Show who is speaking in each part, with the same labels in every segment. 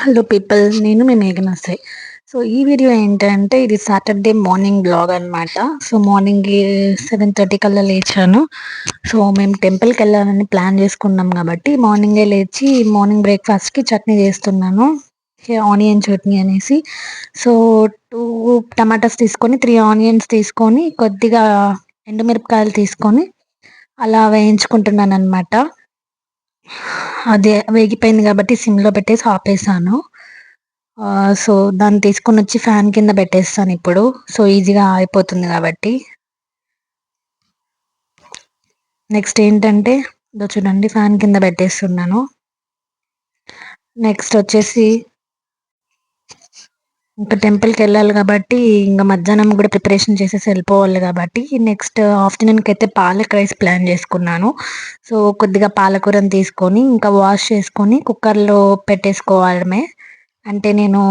Speaker 1: Hello people, నేను మీ మేఘనా Sai. So ఈ వీడియో ఏంటంటే ఇది సాటర్డే మార్నింగ్ బ్లాగ్ అనమాట. సో మార్నింగ్ 7:30 కల్లా లేచాను. సో మేము టెంపుల్కి వెళ్ళాలని ప్లాన్ చేసుకున్నాం కాబట్టి మార్నింగే లేచి మార్నింగ్ బ్రేక్ఫాస్ట్కి చట్నీ చేస్తున్నాను, ఆనియన్ చట్నీ అనేసి. సో 2 టమాటాస్ తీసుకొని 3 ఆనియన్స్ తీసుకొని కొద్దిగా ఎండుమిరపకాయలు తీసుకొని అలా వేయించుకుంటున్నాను అనమాట. అదే వేగిపోయింది కాబట్టి సిమ్లో పెట్టేసి ఆపేసాను. సో దాన్ని తీసుకొని వచ్చి ఫ్యాన్ కింద పెట్టేస్తాను ఇప్పుడు. సో ఈజీగా అయిపోతుంది కాబట్టి. నెక్స్ట్ ఏంటంటే ఇదో చూడండి, ఫ్యాన్ కింద పెట్టేస్తున్నాను. నెక్స్ట్ వచ్చేసి ఇంకా టెంపుల్కి వెళ్ళాలి కాబట్టి ఇంకా మధ్యాహ్నం కూడా ప్రిపరేషన్ చేసేసి వెళ్ళిపోవాలి కాబట్టి నెక్స్ట్ ఆఫ్టర్నూన్కి అయితే పాలక్ రైస్ ప్లాన్ చేసుకున్నాను. సో కొద్దిగా పాలకూరని తీసుకొని ఇంకా వాష్ చేసుకొని కుక్కర్లో పెట్టేసుకోవడమే. అంటే నేను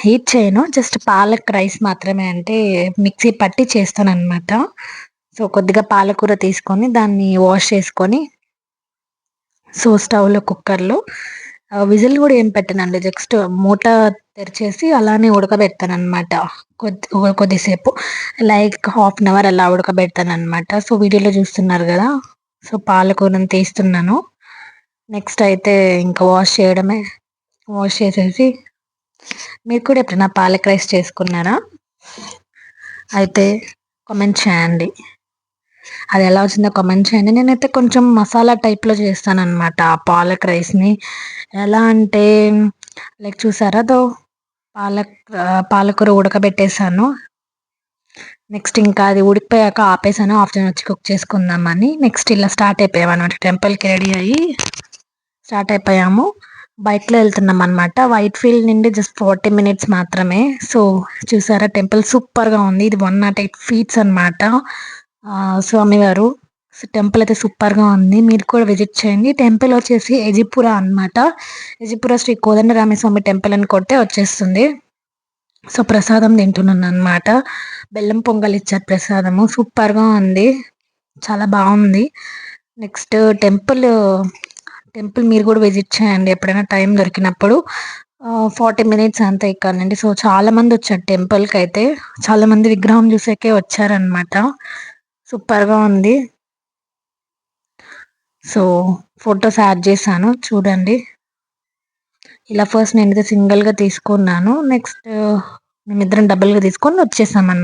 Speaker 1: హీట్ చేయను, జస్ట్ పాలక్ రైస్ మాత్రమే, అంటే మిక్సీ పట్టి చేస్తానన్నమాట. సో కొద్దిగా పాలకూర తీసుకొని దాన్ని వాష్ చేసుకొని సో స్టవ్లో కుక్కర్లో విజిల్ కూడా ఏం పెట్టనండి, జస్ట్ మూట తెరిచేసి అలానే ఉడకబెడతానమాట. కొద్దిసేపు లైక్ హాఫ్-అన్-అవర్ అలా ఉడకబెడతానమాట. సో వీడియోలో చూస్తున్నారు కదా, సో పాలకూరని తీస్తున్నాను. నెక్స్ట్ అయితే ఇంకా వాష్ చేయడమే. వాష్ చేసేసి మీరు కూడా ఎప్పుడైనా పాలక్ రైస్ చేసుకున్నారా? అయితే కామెంట్ చేయండి, అది ఎలా వచ్చిందో కామెంట్ చేయండి. నేనైతే కొంచెం మసాలా టైప్లో చేస్తానన్నమాట ఆ పాలక్ రైస్ని. ఎలా అంటే లైక్ చూసారా, పాలకూర ఉడకబెట్టేసాను. నెక్స్ట్ ఇంకా అది ఉడికిపోయాక ఆపేసాను, ఆఫ్టర్నూన్ వచ్చి కుక్ చేసుకుందామని. నెక్స్ట్ ఇలా స్టార్ట్ అయిపోయాము అనమాట, టెంపుల్కి రెడీ అయ్యి స్టార్ట్ అయిపోయాము. బైక్లో వెళ్తున్నాం అనమాట. వైట్ ఫీల్డ్ నుండి జస్ట్ 40 మినిట్స్ మాత్రమే. సో చూసారా, టెంపుల్ సూపర్గా ఉంది. ఇది 108 ఫీట్స్ అనమాట స్వామివారు. సో టెంపుల్ అయితే సూపర్గా ఉంది, మీరు కూడా విజిట్ చేయండి. టెంపుల్ వచ్చేసి ఎజిపుర అనమాట. ఎజిపుర శ్రీ కోదండరామస్వామి టెంపుల్ అని కొడితే వచ్చేస్తుంది. సో ప్రసాదం తింటున్నాను అనమాట. బెల్లం పొంగల్ ఇచ్చారు, ప్రసాదము సూపర్గా ఉంది, చాలా బాగుంది. నెక్స్ట్ టెంపుల్ మీరు కూడా విజిట్ చేయండి ఎప్పుడైనా టైం దొరికినప్పుడు. 40 మినిట్స్ అంతే ఇక్కడ నుండి. సో చాలా మంది వచ్చారు టెంపుల్కి అయితే, చాలా మంది విగ్రహం చూసాకే వచ్చారనమాట. సూపర్గా ఉంది. సో ఫొటోస్ యాడ్ చేశాను చూడండి. ఇలా ఫస్ట్ నేనైతే సింగిల్గా తీసుకున్నాను, నెక్స్ట్ మేమిద్దరం డబుల్గా తీసుకొని వచ్చేసామన్నమాట.